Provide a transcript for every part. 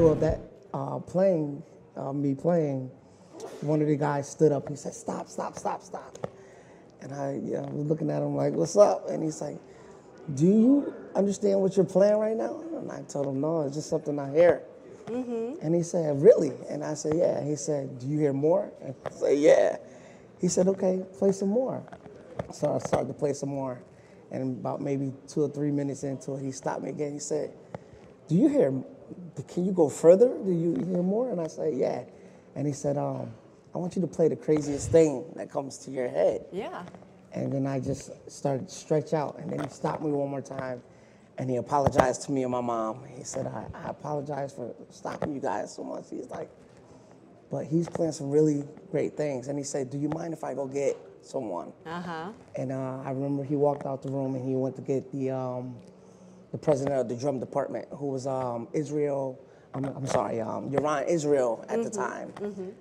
middle of that me playing, one of the guys stood up. He said, "Stop, stop, stop, stop." And I was looking at him like, "What's up?" And he's like, "Do you understand what you're playing right now?" And I told him, "No, it's just something I hear." And he said, "Really?" And I said, "Yeah." He said, "Do you hear more?" And I said, "Yeah." He said, "Okay, play some more." So I started to play some more. And about maybe 2 or 3 minutes into it, he stopped me again. He said, "Do you hear, can you go further? Do you hear more?" And I said, "Yeah." And he said, "I want you to play the craziest thing that comes to your head." Yeah. And then I just started to stretch out. And then he stopped me one more time. And he apologized to me and my mom. He said, I apologize for stopping you guys so much. He's like, but he's playing some really great things. And he said, "Do you mind if I go get someone?" And I remember he walked out the room and he went to get the president of the drum department, who was Yaron Israel at the time.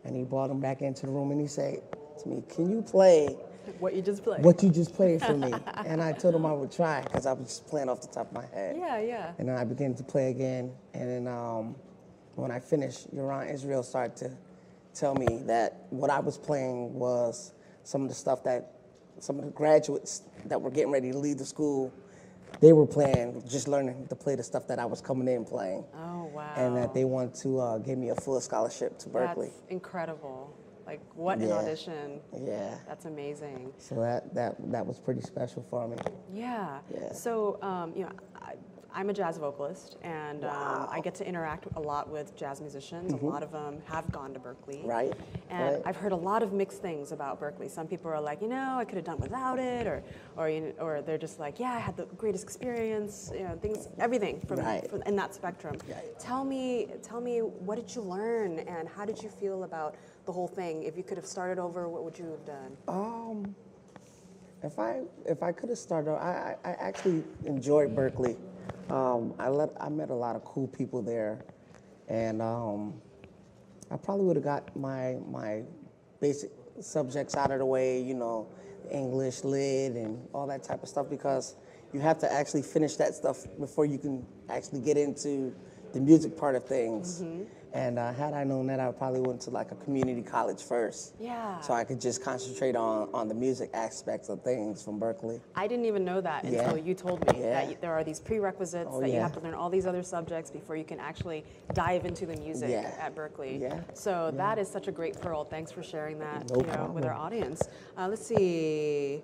And he brought him back into the room and he said to me, "Can you play what you just played?" What you just played for me?" And I told him I would try because I was just playing off the top of my head. Yeah, yeah. And then I began to play again. And then when I finished, Yaron Israel started to tell me that what I was playing was some of the stuff that some of the graduates that were getting ready to leave the school, they were playing, just learning to play the stuff that I was coming in playing. Oh, wow. And that they wanted to give me a full scholarship to Berkeley. That's incredible. Like, what an audition. Yeah. That's amazing. So that was pretty special for me. Yeah. Yeah. So, I'm a jazz vocalist, and I get to interact a lot with jazz musicians. A lot of them have gone to Berkeley. Right. And I've heard a lot of mixed things about Berkeley. Some people are like, I could have done without it, or they're just like, yeah, I had the greatest experience. Everything from in that spectrum. Right. Tell me, what did you learn, and how did you feel about the whole thing? If you could have started over, what would you have done? If I could have started, I actually enjoyed Berkeley. I met a lot of cool people there, and I probably would have got my basic subjects out of the way, English, lit, and all that type of stuff, because you have to actually finish that stuff before you can actually get into the music part of things. And had I known that, I probably went to like a community college first. Yeah. So I could just concentrate on the music aspects of things from Berkeley. I didn't even know that until you told me that there are these prerequisites that you have to learn all these other subjects before you can actually dive into the music at Berkeley. Yeah. So that is such a great pearl. Thanks for sharing that with our audience. Let's see.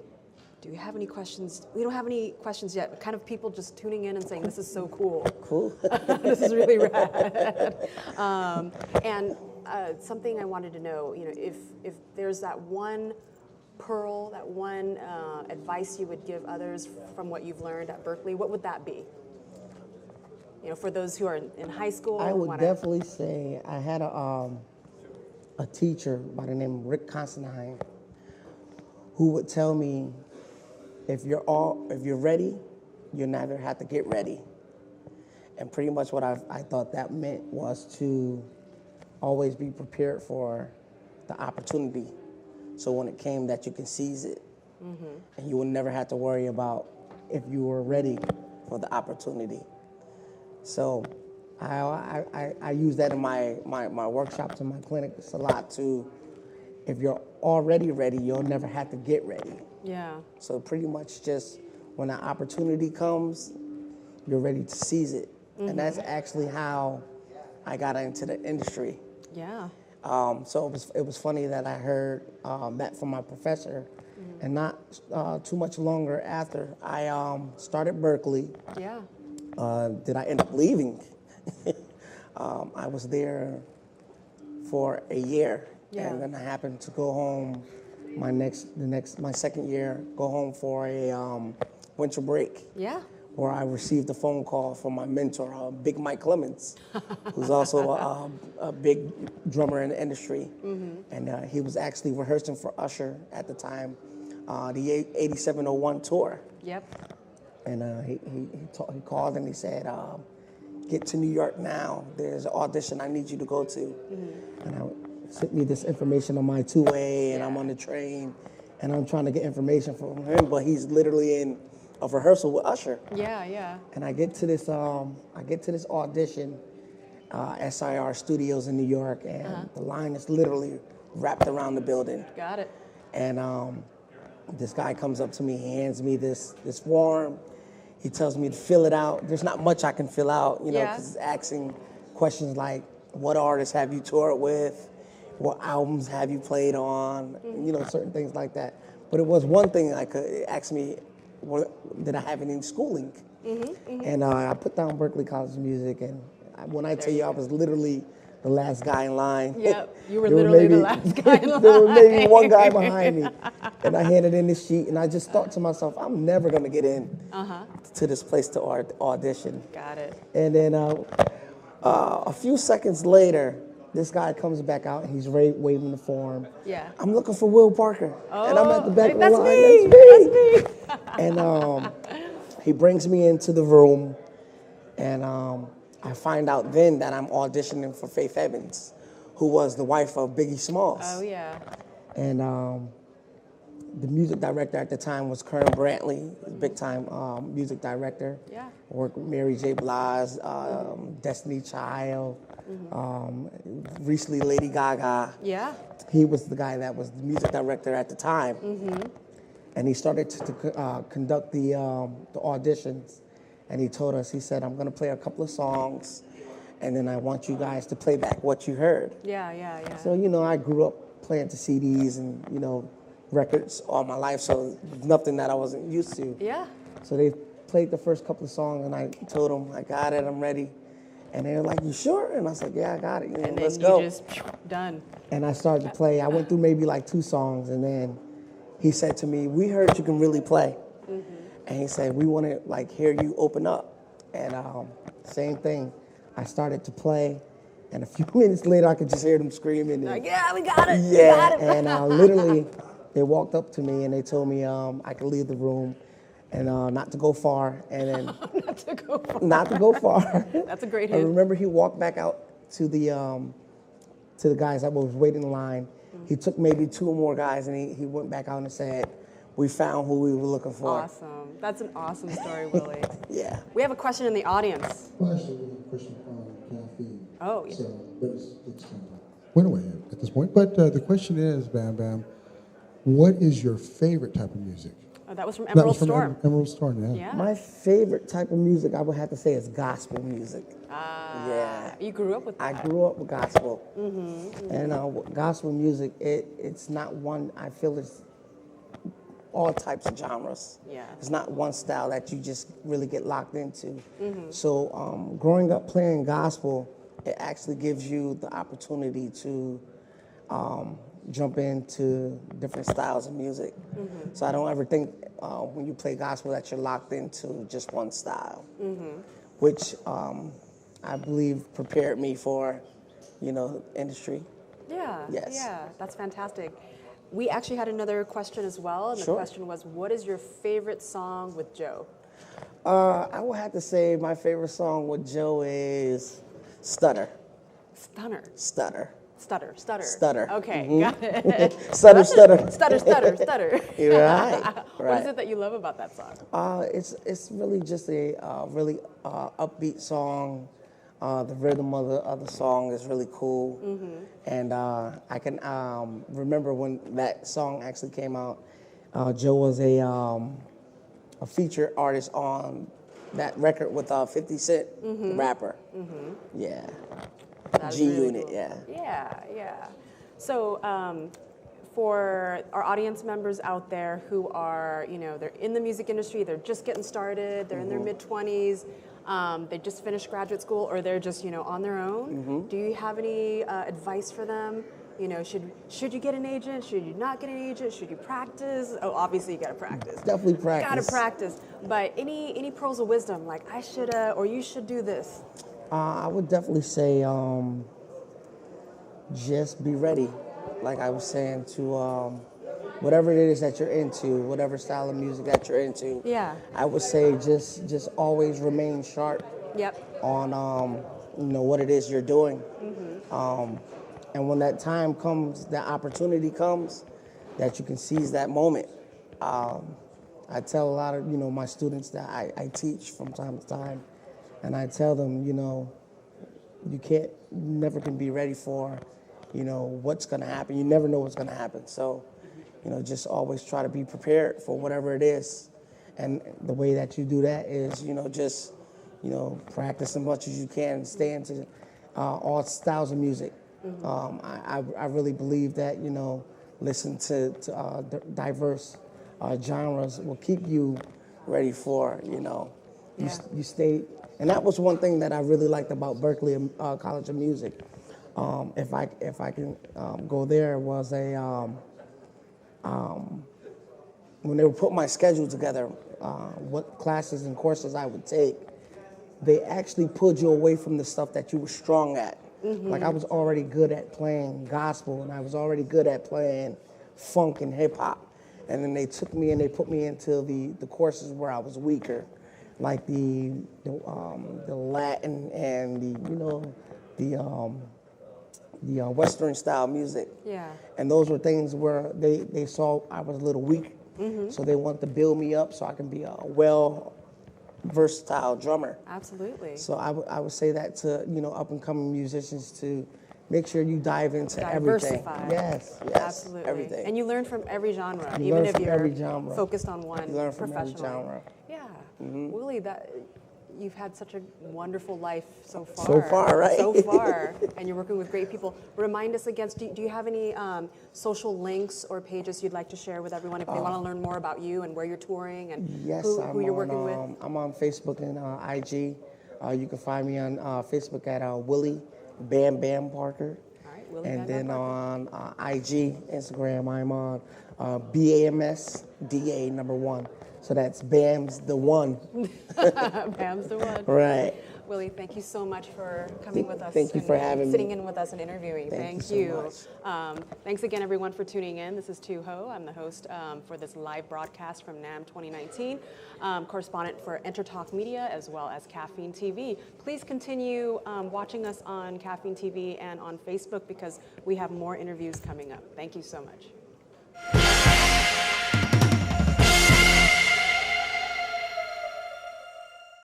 Do we have any questions? We don't have any questions yet. Kind of people just tuning in and saying, "This is so cool." Cool. This is really rad. And something I wanted to know, if there's that one pearl, that one advice you would give others from what you've learned at Berkeley, what would that be? For those who are in high school. I would definitely say I had a teacher by the name of Rick Constantine who would tell me, if you're ready, you never have to get ready. And pretty much what I thought that meant was to always be prepared for the opportunity. So when it came, that you can seize it. And you will never have to worry about if you were ready for the opportunity. So I use that in my workshops and my clinics a lot too. If you're already ready, you'll never have to get ready. Yeah. So pretty much just when an opportunity comes, you're ready to seize it. And that's actually how I got into the industry. Yeah. So it was funny that I heard that from my professor, and not too much longer after I started Berkeley. Yeah. Did I end up leaving? I was there for a year, and then I happened to go home. My second year, go home for a winter break. Yeah. Where I received a phone call from my mentor, Big Mike Clemens, who's also a big drummer in the industry. And he was actually rehearsing for Usher at the time, the 8701 tour. Yep. And he called and he said, "Get to New York now. There's an audition I need you to go to." And I sent me this information on my two-way, and I'm on the train, and I'm trying to get information from him, but he's literally in a rehearsal with Usher. Yeah, yeah. And I get to this audition. SIR Studios in New York, and the line is literally wrapped around the building. Got it. And this guy comes up to me, he hands me this form. He tells me to fill it out. There's not much I can fill out, you know, because it's asking questions like, what artists have you toured with? What albums have you played on? You know, certain things like that. But it was one thing it asked me, did I have any schooling? And I put down Berkeley College of Music, and when I tell you, I was literally the last guy in line. Yep, you were literally the last guy in line. There was maybe one guy behind me. And I handed in this sheet, and I just thought to myself, I'm never going to get in to this place to audition. Got it. And then a few seconds later, this guy comes back out, and he's waving the form. Yeah. I'm looking for Will Parker. And I'm at the back of the line. Me. That's me. And he brings me into the room, and I find out then that I'm auditioning for Faith Evans, who was the wife of Biggie Smalls. Oh, yeah. And the music director at the time was Kern Brantley, big time music director. Yeah. Worked with Mary J. Blige, Destiny Child, recently Lady Gaga. Yeah. He was the guy that was the music director at the time. And he started to conduct the auditions. And he told us, he said, I'm going to play a couple of songs, and then I want you guys to play back what you heard. Yeah. So, you know, I grew up playing to CDs and, you know, records all my life, so nothing that I wasn't used to. Yeah. So they played the first couple of songs, and I told them, I got it, I'm ready. And they were like, you sure? And I was like, yeah, I got it. You know, And then let's go. you just, done. And I started to play. I went through maybe like 2 songs, and then he said to me, we heard you can really play. And he said, we want to like hear you open up. And same thing. I started to play, and a few minutes later, I could just hear them screaming. Like, yeah, we got it. Yeah, We got it. and literally, they walked up to me and they told me I could leave the room and not to go far. And then Not to go far. not to go far. That's a great I hint. remember he walked back out to the guys that was waiting in line. He took maybe 2 more guys, and he went back out and said, we found who we were looking for. Awesome. That's an awesome story, Willie. Yeah. We have a question in the audience. Well, actually, we have a question on caffeine. Oh, yeah. So, but it's kind of went away at this point. But the question is, Bam Bam, what is your favorite type of music? Oh, that was from That Emerald was from Storm. Emerald Storm, yeah. Yeah. My favorite type of music, I would have to say, is gospel music. Yeah. You grew up with I that. grew up with gospel. And gospel music, it's not one, I feel it's all types of genres. Yeah. It's not one style that you just really get locked into. So growing up playing gospel, it actually gives you the opportunity to jump into different styles of music. So I don't ever think when you play gospel that you're locked into just one style, which I believe prepared me for, you know, industry. Yeah. Yes. Yeah. That's fantastic. We actually had another question as well, and the Sure. question was, what is your favorite song with Joe? I would have to say my favorite song with Joe is Stutter. Stutter. Stutter. Stutter. Stutter. Stutter. Okay, got it. Stutter, stutter. Stutter, stutter, stutter. Right, What right. is it that you love about that song? It's really just a really upbeat song. The rhythm of the song is really cool. And I can remember when that song actually came out, Joe was a featured artist on that record with 50 Cent, the rapper. Yeah. That's G really Unit, cool. yeah. Yeah. So for our audience members out there who are, you know, they're in the music industry, they're just getting started, they're in their mid-20s, they just finished graduate school, or they're just, you know, on their own. Do you have any advice for them? You know, should you get an agent? Should you not get an agent? Should you practice? Oh, obviously you got to practice. Definitely practice. Got to practice. But any pearls of wisdom, like I should, or you should do this? I would definitely say just be ready. Like I was saying, to whatever it is that you're into, whatever style of music that you're into. Yeah. I would say just always remain sharp Yep. on you know what it is you're doing. And when that time comes, that opportunity comes, that you can seize that moment. I tell a lot of my students that I teach from time to time, and I tell them, you never can be ready for, what's going to happen. You never know what's going to happen. So, just always try to be prepared for whatever it is. And the way that you do that is, just, practice as much as you can, stay into all styles of music. I really believe that, listen to diverse genres will keep you ready for, you stay. And that was one thing that I really liked about Berkeley College of Music. If I can go there, was when they were putting my schedule together, what classes and courses I would take, they actually pulled you away from the stuff that you were strong at. Like I was already good at playing gospel, and I was already good at playing funk and hip hop. And then they took me and they put me into the courses where I was weaker, like the Latin and the Western style music. Yeah. And those were things where they saw I was a little weak, so they wanted to build me up so I can be a versatile drummer. Absolutely. So I would say that to up and coming musicians to make sure you dive into Diversify. everything. Yes, Absolutely. everything. And you learn from every genre, You even learn if from you're every genre. focused on one You learn from every professionally. genre. Yeah. Willie, you've had such a wonderful life so far. So far, right? So far, and you're working with great people. Remind us again, do you have any social links or pages you'd like to share with everyone if they want to learn more about you and where you're touring and Yes, who you're working with? I'm on Facebook and IG. You can find me on Facebook at Willie Bam Bam Parker. All right, Willie And Bam Bam then Parker. on IG, Instagram, I'm on BAMSDA #1. So that's Bam's the one. Bam's the one. Right. Willie, thank you so much for coming with us. Thank you for having me. Sitting in with us and interviewing. Thank you. you so Thanks again, everyone, for tuning in. This is Thu Ho. I'm the host for this live broadcast from NAMM 2019, correspondent for EnterTalk Media as well as Caffeine TV. Please continue watching us on Caffeine TV and on Facebook because we have more interviews coming up. Thank you so much.